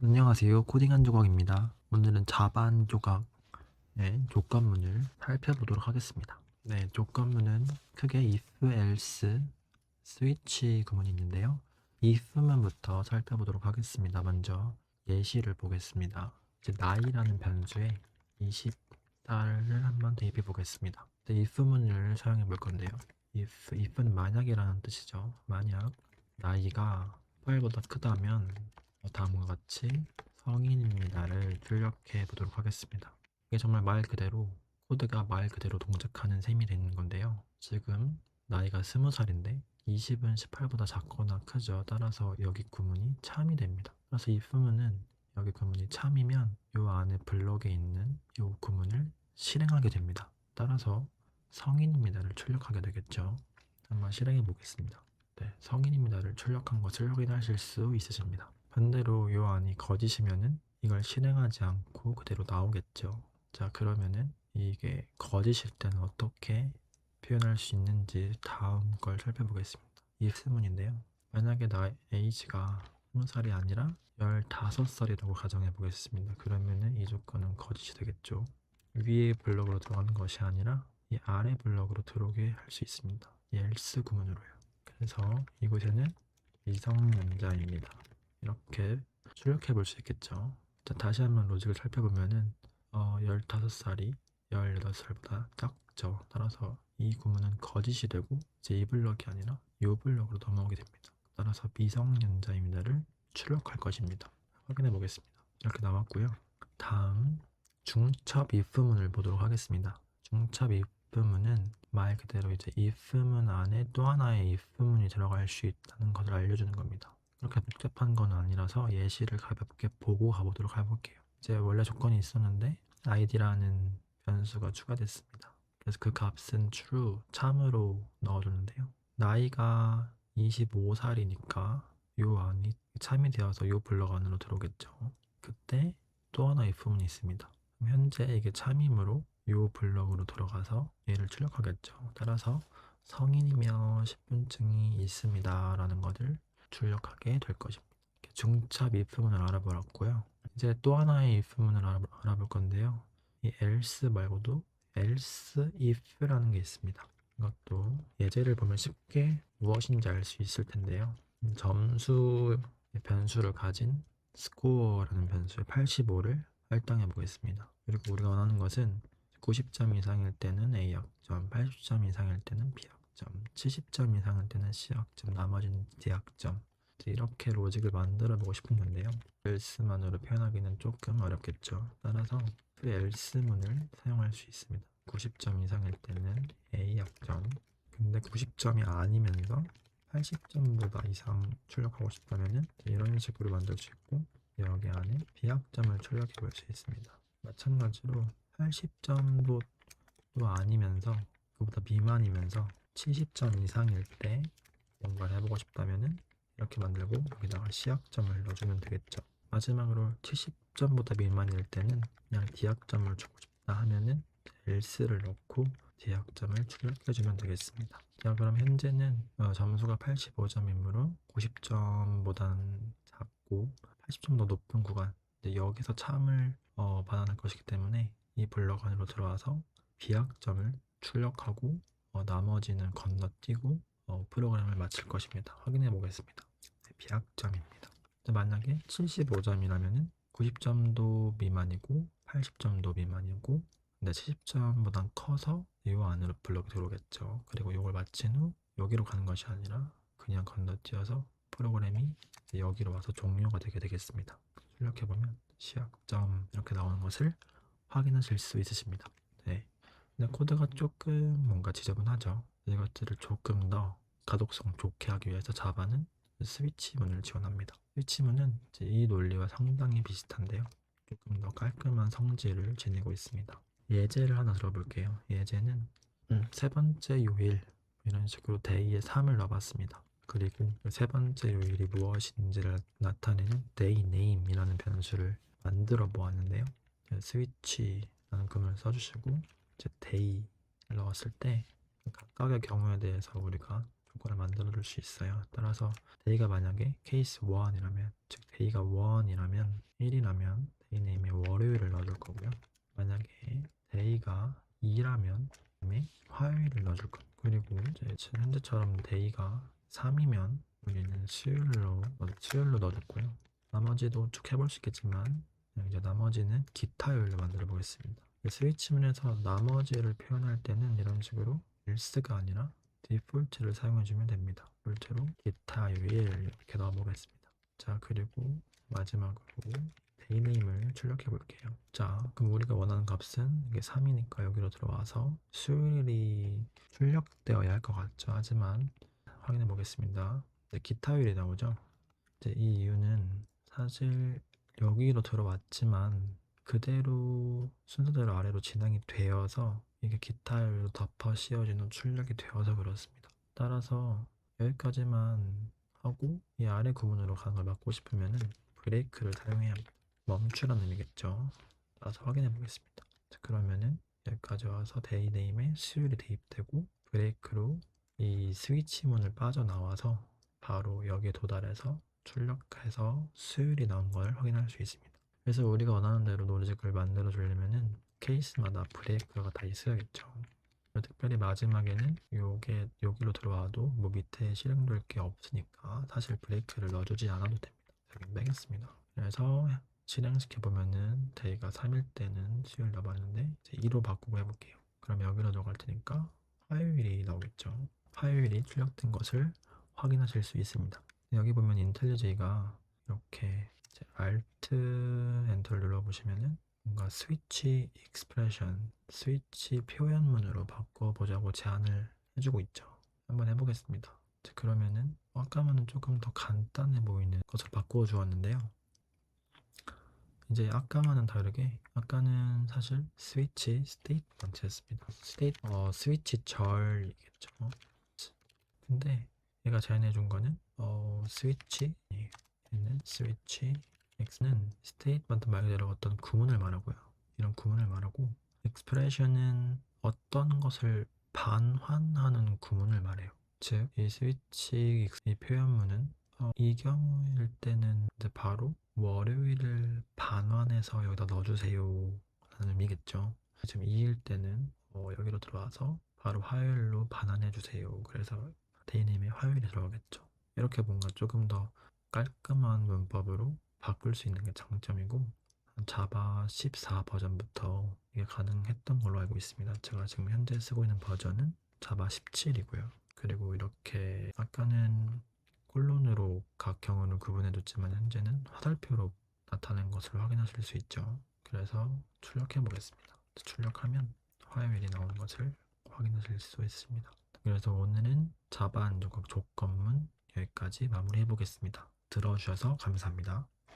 안녕하세요. 코딩 한 조각입니다. 오늘은 자바 한 조각의 조건문을 살펴보도록 하겠습니다. 네, 조건문은 크게 if, else, switch 구문이 있는데요. if문부터 살펴보도록 하겠습니다. 먼저 예시를 보겠습니다. 이제 나이라는 변수에 20달을 한번 대입해 보겠습니다. if문을 사용해 볼 건데요. if는 만약이라는 뜻이죠. 만약 나이가 8보다 크다면 다음과 같이 성인입니다를 출력해 보도록 하겠습니다. 이게 정말 말 그대로 코드가 말 그대로 동작하는 셈이 되는 건데요. 지금 나이가 20살인데 20은 18보다 작거나 크죠. 따라서 여기 구문이 참이 됩니다. 따라서 이 if문은 여기 구문이 참이면 이 안에 블럭에 있는 이 구문을 실행하게 됩니다. 따라서 성인입니다를 출력하게 되겠죠. 한번 실행해 보겠습니다. 네, 성인입니다를 출력한 것을 확인하실 수 있으십니다. 반대로 요 안이 거짓이면은 이걸 실행하지 않고 그대로 나오겠죠. 자, 그러면은 이게 거짓일 때는 어떻게 표현할 수 있는지 다음 걸 살펴보겠습니다. if문인데요. 만약에 나 age가 20살이 아니라 15살이라고 가정해 보겠습니다. 그러면은 이 조건은 거짓이 되겠죠. 위에 블럭으로 들어가는 것이 아니라 이 아래 블럭으로 들어오게 할 수 있습니다. 이 else 구문으로요. 그래서 이곳에는 미성년자입니다. 이렇게 출력해 볼 수 있겠죠. 자, 다시 한번 로직을 살펴보면은 15살이 18살보다 작죠. 따라서 이 구문은 거짓이 되고 이제 이 블럭이 아니라 이 블럭으로 넘어오게 됩니다. 따라서 미성년자입니다를 출력할 것입니다. 확인해 보겠습니다. 이렇게 나왔고요. 다음 중첩 if문을 보도록 하겠습니다. 중첩 if문은 말 그대로 이제 if문 안에 또 하나의 if문이 들어갈 수 있다는 것을 알려주는 겁니다. 그렇게 복잡한 건 아니라서 예시를 가볍게 보고 가보도록 해볼게요. 이제 원래 조건이 있었는데 id라는 변수가 추가됐습니다. 그래서 그 값은 true, 참으로 넣어줬는데요. 나이가 25살이니까 요 안이 참이 되어서 요 블럭 안으로 들어오겠죠. 그때 또 하나 if문이 있습니다. 현재 이게 참이므로 요 블럭으로 들어가서 얘를 출력하겠죠. 따라서 성인이며 신분증이 있습니다 라는 것을 출력하게 될 것입니다. 중첩 if문을 알아보았고요. 이제 또 하나의 if문을 알아볼 건데요. 이 else 말고도 else if라는 게 있습니다. 이것도 예제를 보면 쉽게 무엇인지 알 수 있을 텐데요. 점수 변수를 가진 score라는 변수의 85를 할당해 보겠습니다. 그리고 우리가 원하는 것은 90점 이상일 때는 A학점, 80점 이상일 때는 B학점, 70점 이상일 때는 C학점, 나머지는 D학점. 이렇게 로직을 만들어 보고 싶은 건데요. else만으로 표현하기는 조금 어렵겠죠. 따라서 그 else문을 사용할 수 있습니다. 90점 이상일 때는 A학점, 근데 90점이 아니면서 80점보다 이상 출력하고 싶다면은 이런 식으로 만들 수 있고 여기 안에 B학점을 출력해 볼 수 있습니다. 마찬가지로 80점도 아니면서 그보다 미만이면서 70점 이상일 때 뭔가를 해보고 싶다면은 이렇게 만들고 여기다가 C학점을 넣어주면 되겠죠. 마지막으로 70점보다 미만일 때는 그냥 D학점을 주고 싶다 하면은 else를 넣고 D학점을 출력해주면 되겠습니다. 자, 그럼 현재는 점수가 85점이므로 90점보다는 작고 80점 더 높은 구간, 여기서 참을 반환할 것이기 때문에 이 블럭 안으로 들어와서 B학점을 출력하고 나머지는 건너뛰고 프로그램을 마칠 것입니다. 확인해 보겠습니다. 네, B학점입니다. 만약에 75점이라면 90점도 미만이고 80점도 미만이고 근데 70점보단 커서 이 안으로 블럭이 들어오겠죠. 그리고 이걸 마친 후 여기로 가는 것이 아니라 그냥 건너뛰어서 프로그램이 여기로 와서 종료가 되게 되겠습니다. 출력해보면 시약점 이렇게 나오는 것을 확인하실 수 있으십니다. 네. 근데 코드가 조금 뭔가 지저분하죠. 이것들을 조금 더 가독성 좋게 하기 위해서 자바는 스위치문을 지원합니다. 스위치문은 이 논리와 상당히 비슷한데요. 조금 더 깔끔한 성질을 지니고 있습니다. 예제를 하나 들어볼게요. 예제는 세 번째 요일 이런 식으로 day에 3을 넣어봤습니다. 그리고 세 번째 요일이 무엇인지를 나타내는 day name이라는 변수를 만들어 보았는데요. 스위치라는 구문을 써주시고 이제 day를 넣었을 때 각각의 경우에 대해서 우리가 조건을 만들어 줄 수 있어요. 따라서 데이가 만약에 케이스 1이라면, 즉 데이가 1이라면 1이라면 데이 네임에 월요일을 넣어줄 거고요. 만약에 데이가 2라면 화요일을 넣어줄 거고, 그리고 이제 현재처럼 데이가 3이면 우리는 수요일로 넣어줬고요. 나머지도 쭉 해볼 수 있겠지만 이제 나머지는 기타 요일로 만들어 보겠습니다. 스위치문에서 나머지를 표현할 때는 이런 식으로 else가 아니라 디폴트를 사용해주면 됩니다. 디폴트로 기타 요일 이렇게 넣어보겠습니다. 자, 그리고 마지막으로 데이 네임을 출력해 볼게요. 자, 그럼 우리가 원하는 값은 이게 3이니까 여기로 들어와서 수요일이 출력되어야 할 것 같죠. 하지만 확인해 보겠습니다. 기타 요일이 나오죠. 이제 이 이유는 사실 여기로 들어왔지만 그대로 순서대로 아래로 진행이 되어서 이게 기타로 덮어 씌워진 후 출력이 되어서 그렇습니다. 따라서 여기까지만 하고 이 아래 구문으로 가는 걸 막고 싶으면은 브레이크를 사용해야 합니다. 멈추라는 의미겠죠. 따라서 확인해 보겠습니다. 자, 그러면은 여기까지 와서 데이 네임에 수요일이 대입되고 브레이크로 이 스위치 문을 빠져나와서 바로 여기에 도달해서 출력해서 수율이 나온 걸 확인할 수 있습니다. 그래서 우리가 원하는 대로 로직을 만들어 주려면은 케이스마다 브레이크가 다 있어야겠죠. 특별히 마지막에는 요게 여기로 들어와도 뭐 밑에 실행될 게 없으니까 사실 브레이크를 넣어주지 않아도 됩니다. 여기 빼겠습니다. 그래서 실행시켜 보면은 데이가 3일 때는 수요일 넣어봤는데 이제 2로 바꾸고 해볼게요. 그럼 여기로 들어갈 테니까 화요일이 나오겠죠. 화요일이 출력된 것을 확인하실 수 있습니다. 여기 보면 인텔리제이가 이렇게 이제 Alt 엔터를 눌러보시면은 뭔가 스위치 익스프레션, 스위치 표현문으로 바꿔보자고 제안을 해주고 있죠. 한번 해보겠습니다. 자, 그러면은 아까와는 조금 더 간단해 보이는 것을 바꾸어 주었는데요. 이제 아까와는 다르게 아까는 사실 스위치 스테이트먼트였습니다. 스위치 절이겠죠. 근데 얘가 제안해 준 거는 스위치 얘는 스위치 x는 스테이트먼트 말 그대로 어떤 구문을 말하고요. 이런 구문을 말하고 expression은 어떤 것을 반환하는 구문을 말해요. 즉, 이 스위치 이 표현문은 이 경우일 때는 이제 바로 월요일을 반환해서 여기다 넣어주세요 라는 의미겠죠. 지금 2일 때는 여기로 들어와서 바로 화요일로 반환해주세요. 그래서 데이네임에 화요일이 들어가겠죠. 이렇게 뭔가 조금 더 깔끔한 문법으로 바꿀 수 있는 게 장점이고 자바 14 버전부터 이게 가능했던 걸로 알고 있습니다. 제가 지금 현재 쓰고 있는 버전은 자바 17이고요. 그리고 이렇게 아까는 콜론으로 각 경우를 구분해 뒀지만 현재는 화살표로 나타낸 것을 확인하실 수 있죠. 그래서 출력해 보겠습니다. 출력하면 화요일이 나오는 것을 확인하실 수 있습니다. 그래서 오늘은 자바 안조각 조건문 여기까지 마무리해 보겠습니다. 들어주셔서 감사합니다.